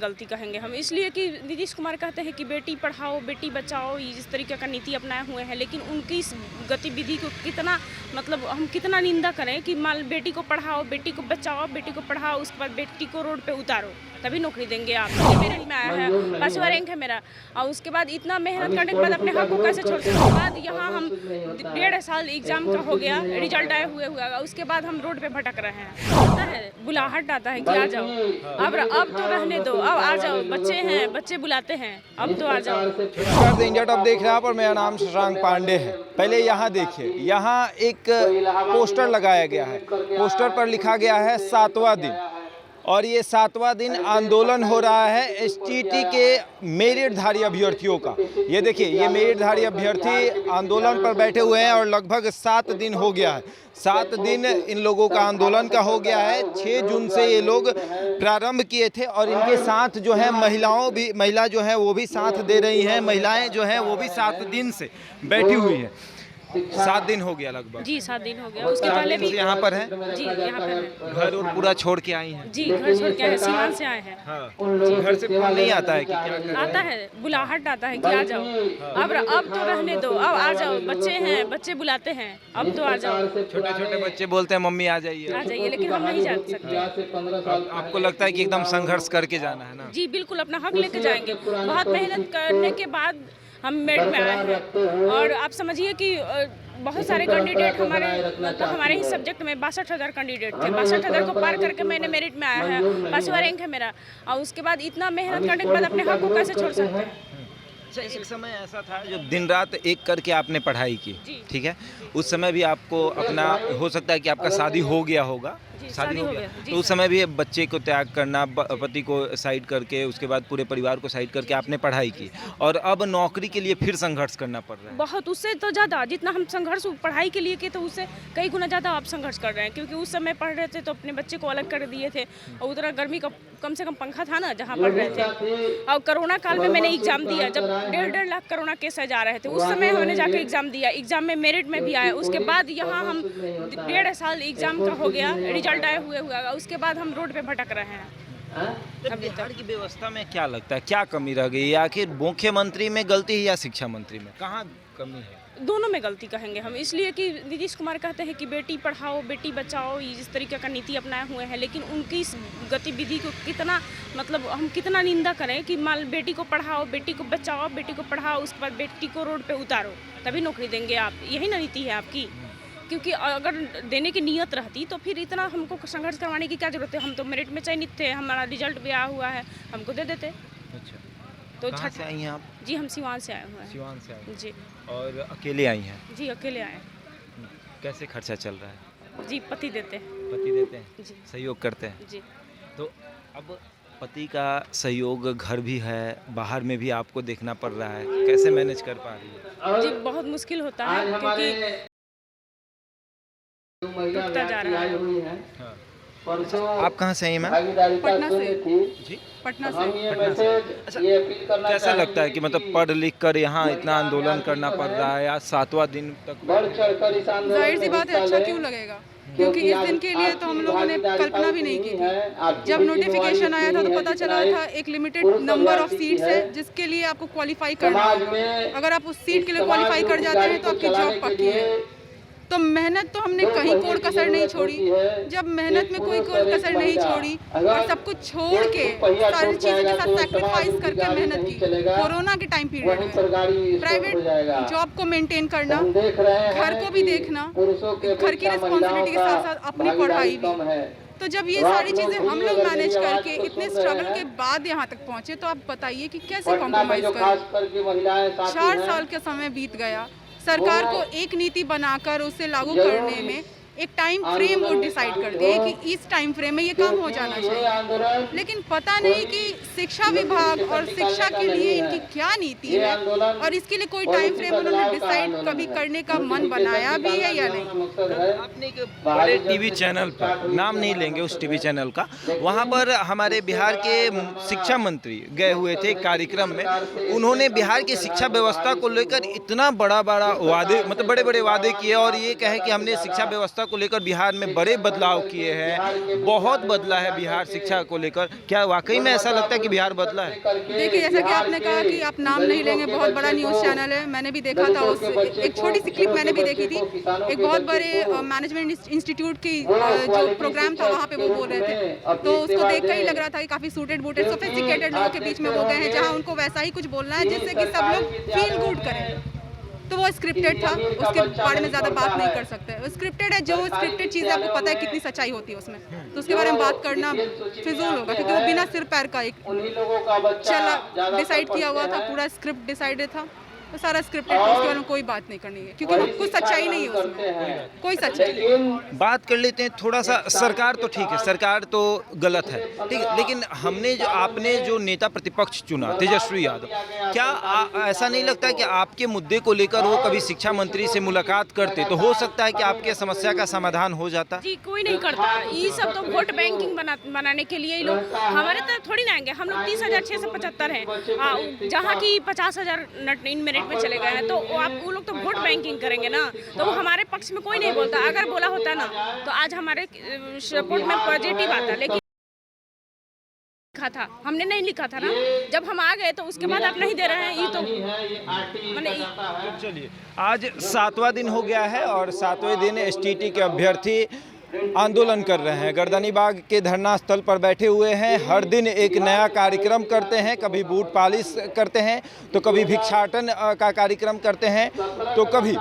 में गलती कहेंगे हम, इसलिए कि नीतीश कुमार कहते हैं कि बेटी पढ़ाओ बेटी बचाओ, इस तरीके का नीति अपनाए हुए हैं, लेकिन उनकी इस गतिविधि को कितना मतलब हम कितना निंदा करें कि मान बेटी को पढ़ाओ बेटी को बचाओ, बेटी को पढ़ाओ उसके बाद बेटी को रोड पे उतारो तभी नौकरी देंगे आप। मेरिट में आया है, 5वां रैंक है मेरा, और उसके बाद इतना मेहनत करने के बाद अपने हक को कैसे छोड़ सकते हैं। उसके बाद यहाँ हम 1.5 साल एग्जाम का हो गया, रिजल्ट आए हुए हुआ, उसके बाद हम रोड पे भटक रहे हैं। आता है बुलाहट आता है कि आ जाओ, अब तो रहने दो, अब आ जाओ, बच्चे हैं बच्चे बुलाते हैं, अब तो आ जाओ। इंडिया टॉप देख रहे हैं आप और मेरा नाम शशांक पांडे है। पहले यहाँ देखिए, यहाँ एक पोस्टर लगाया गया है, पोस्टर पर लिखा गया है 7वां दिन, और ये 7वां दिन आंदोलन हो रहा है एसटीटी के मेरिटधारी अभ्यर्थियों का। ये देखिए, ये मेरिटधारी अभ्यर्थी आंदोलन पर बैठे हुए हैं और लगभग 7 दिन हो गया है। 7 दिन इन लोगों का आंदोलन का हो गया है। 6 जून से ये लोग प्रारंभ किए थे और इनके साथ जो है महिला जो है वो भी साथ दे रही हैं। महिलाएं जो हैं वो भी 7 दिन से बैठी हुई हैं। 7 दिन हो गया लगभग। जी 7 दिन हो गया, उसके पहले भी यहाँ पर है। जी यहाँ पर है। घर और पूरा छोड़ के आई हैं। जी घर छोड़ के आए, सीवान से आए हैं। हाँ। घर से फोन नहीं आता है कि क्या कर रहे हैं? आता है बुलाहट आता है कि आ जाओ, अब तो रहने दो, अब आ जाओ, बच्चे हैं बच्चे बुलाते हैं, अब तो आ जाओ। छोटे छोटे बच्चे बोलते हैं मम्मी आ जाइए, लेकिन हम नहीं जा सकते। आपको लगता है कि एकदम संघर्ष करके जाना है ना? जी बिल्कुल, अपना हक लेके जाएंगे। बहुत मेहनत करने के बाद हम मेरिट में आए हैं, और आप समझिए कि बहुत सारे कैंडिडेट हमारे ही सब्जेक्ट में 62,000 कैंडिडेट थे। 62,000 को पार करके मैंने मेरिट में आया है, 5वां रैंक है मेरा, और उसके बाद इतना मेहनत करने के बाद अपने हक को कैसे छोड़ सकते हैं। अच्छा, एक समय ऐसा था जो दिन रात एक करके आपने पढ़ाई की, ठीक है? उस समय भी आपको अपना, हो सकता है कि आपका शादी हो गया होगा, शादी हो गया, तो उस समय भी बच्चे को त्याग करना, पति को साइड करके, उसके बाद पूरे परिवार को साइड करके आपने पढ़ाई की, और अब नौकरी के लिए फिर संघर्ष करना पड़ रहा है। बहुत, उससे तो ज़्यादा, जितना हम संघर्ष पढ़ाई के लिए किए तो उससे कई गुना ज़्यादा आप संघर्ष कर रहे हैं, क्योंकि उस समय पढ़ रहे थे तो अपने बच्चे को अलग कर दिए थे, और उतना गर्मी का कम से कम पंखा था ना जहाँ पढ़ रहे थे। और कोरोना काल में मैंने एग्जाम दिया, जब 1.5 लाख कोरोना केस जा रहे थे, उस समय हमने जाकर एग्जाम दिया, एग्जाम में मेरिट में भी आए। उसके बाद यहाँ हम 1.5 साल एग्जाम का हो गया, रिजल्ट आए हुए हुआ, उसके बाद हम रोड पे भटक रहे हैं। बिहार की व्यवस्था में क्या लगता है, क्या कमी रह गई, या आखिर मुख्यमंत्री में गलती है या शिक्षा मंत्री में, कहाँ कमी है? दोनों में गलती कहेंगे हम, इसलिए कि नीतीश कुमार कहते हैं कि बेटी पढ़ाओ बेटी बचाओ, इस तरीके का नीति अपनाए हुए हैं, लेकिन उनकी इस गतिविधि को कितना मतलब हम कितना निंदा करें कि मान बेटी को पढ़ाओ बेटी को बचाओ, बेटी को पढ़ाओ उसके बाद बेटी को रोड पे उतारो तभी नौकरी देंगे आप। यही ना नीति है आपकी? क्योंकि अगर देने की नीयत रहती तो फिर इतना हमको संघर्ष करवाने की क्या जरूरत है? हम तो मेरिट में चयनित थे, हमारा रिजल्ट भी आया हुआ है, हमको दे देते। अच्छा, तो कहाँ से आई हैं आप? जी हम सीवान से आए हुए हैं। सीवान से आई जी। और अकेले आई हैं? जी अकेले आए। कैसे खर्चा चल रहा है? जी पति देते हैं। पति देते हैं? जी। सहयोग करते हैं? जी। तो अब पति का सहयोग घर भी है, बाहर में भी आपको देखना पड़ रहा है, कैसे मैनेज कर पा रही है? जी बहुत मुश्किल होता है, क्योंकि टूटता जा रहा है। हाँ। आप कहाँ से हैं मैम? पटना से। जी, पटना से। अच्छा, कैसा लगता है कि मतलब पढ़ लिख कर यहाँ इतना आंदोलन करना पड़ रहा है, आज 7वां दिन तक? जाहिर सी बात है, अच्छा क्यों लगेगा, क्योंकि इस दिन के लिए तो हम लोगों ने कल्पना भी नहीं की थी। जब नोटिफिकेशन आया था तो पता चला था एक लिमिटेड नंबर ऑफ सीट्स है जिसके लिए आपको क्वालिफाई करना होगा। अगर आप उस सीट के लिए क्वालिफाई कर जाते हैं तो आपकी जॉब पक्की है। तो मेहनत तो हमने कहीं कोई कसर नहीं छोड़ी। जब मेहनत में कोई कसर नहीं छोड़ी और सब कुछ छोड़ के सारी चीज़ों के साथ सैक्रिफाइस करके मेहनत की, कोरोना के टाइम पीरियड में प्राइवेट जॉब को मेंटेन करना, घर को भी देखना, घर की रिस्पॉन्सिबिलिटी के साथ साथ अपनी पढ़ाई भी। तो जब ये सारी चीज़ें हम लोग मैनेज करके इतने स्ट्रगल के बाद यहाँ तक पहुँचे, तो आप बताइए कि कैसे कॉम्प्रोमाइज़ करें। 4 साल का समय बीत गया, सरकार को एक नीति बनाकर उसे लागू करने में एक टाइम फ्रेम वो डिसाइड कर दिए कि इस टाइम फ्रेम में ये काम हो जाना चाहिए, लेकिन पता नहीं कि शिक्षा विभाग और शिक्षा के लिए इनकी क्या नीति है और इसके लिए कोई टाइम फ्रेम उन्होंने डिसाइड कभी करने का मन बनाया भी है या नहीं। आपने एक बड़े टीवी चैनल पर, नाम नहीं लेंगे उस टीवी चैनल का, वहाँ पर हमारे बिहार के शिक्षा मंत्री गए हुए थे कार्यक्रम में। उन्होंने बिहार की शिक्षा व्यवस्था को लेकर इतना बड़ा वादे, मतलब बड़े बड़े वादे किए और ये कहे कि हमने शिक्षा व्यवस्था व्यवस्था को लेकर बिहार में बड़े बदलाव किए हैं, बहुत बदला है बिहार शिक्षा को लेकर। क्या वाकई में ऐसा लगता है कि बिहार बदला है? देखिए, जैसा कि आपने कहा कि आप नाम नहीं लेंगे, बहुत बड़ा न्यूज़ चैनल है, मैंने भी देखा था, उस एक छोटी सी क्लिप मैंने भी देखी थी। एक बहुत बड़े मैनेजमेंट इंस्टीट्यूट की जो प्रोग्राम था वहाँ पे वो बोल रहे थे, तो उसको देख कर ही लग रहा था कि काफ़ी सूटेड बूटेड सोफिस्टिकेटेड लोगों के बीच में वो गए हैं, जहाँ उनको वैसा ही कुछ बोलना है जिससे कि सब लोग फील गुड करें। तो वो स्क्रिप्टेड था, उसके बारे में ज़्यादा बात नहीं कर सकते। वो स्क्रिप्टेड है, जो स्क्रिप्टेड चीज़ें आपको पता है कितनी सच्चाई होती है उसमें, तो उसके बारे में बात करना फिजूल होगा, क्योंकि वो बिना सिर पैर का एक चला डिसाइड किया हुआ था, पूरा स्क्रिप्ट डिसाइडेड था, तो सारा स्क्रिप्टेड था, उसके बारे में कोई बात नहीं करनी है, क्योंकि वो कुछ सच्चाई नहीं है उसमें, कोई सच्चाई नहीं। बात कर लेते हैं थोड़ा सा, सरकार तो ठीक है, सरकार तो गलत है, ठीक है, लेकिन आपने जो नेता प्रतिपक्ष चुना तेजस्वी यादव, क्या ऐसा नहीं लगता है कि आपके मुद्दे को लेकर वो कभी शिक्षा मंत्री से मुलाकात करते तो हो सकता है कि आपके समस्या का समाधान हो जाता? जी, कोई नहीं करता, ये सब तो वोट बैंकिंग बनाने के लिए ही लोग, हमारे तरफ थोड़ी ना आएंगे। हम लोग 30,675 हैं, जहाँ की 50,000 इन मिनट में चले गए हैं, तो वो लोग तो वोट बैंकिंग करेंगे ना, तो वो हमारे पक्ष में कोई नहीं बोलता। अगर बोला होता ना तो आज हमारे सपोर्ट में पॉजिटिव आता, लेकिन लिखा था, हमने नहीं लिखा था ना, जब हम आ गए तो उसके बाद आप नहीं दे रहे हैं, ये तो मैंने। चलिए, आज 7वां दिन हो गया है और 7वें दिन एसटीटी के अभ्यर्थी आंदोलन कर रहे हैं, गर्दनीबाग के धरना स्थल पर बैठे हुए हैं। हर दिन एक नया कार्यक्रम करते हैं, कभी बूट पालिश करते हैं, तो कभी भिक्षाटन का कार्यक्रम करते हैं, तो कभी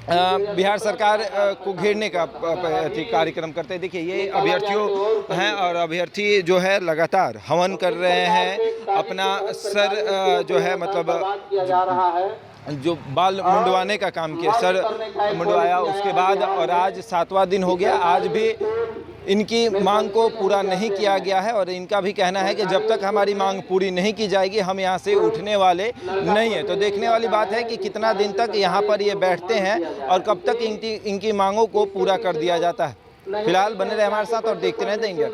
बिहार सरकार को घेरने का कार्यक्रम करते हैं। देखिए, ये अभ्यर्थियों हैं और अभ्यर्थी जो है लगातार हवन कर रहे हैं, अपना सर जो है मतलब जो बाल मुंडवाने का काम किया, सर मुंडवाया उसके बाद, और आज 7वां दिन हो गया, आज भी इनकी मांग को पूरा नहीं किया गया है और इनका भी कहना है कि जब तक हमारी मांग पूरी नहीं की जाएगी हम यहाँ से उठने वाले नहीं हैं। तो देखने वाली बात है कि कितना दिन तक यहाँ पर ये बैठते हैं और कब तक इनकी मांगों को पूरा कर दिया जाता है। फिलहाल बने रहे हमारे साथ और देखते रहते इंडिया।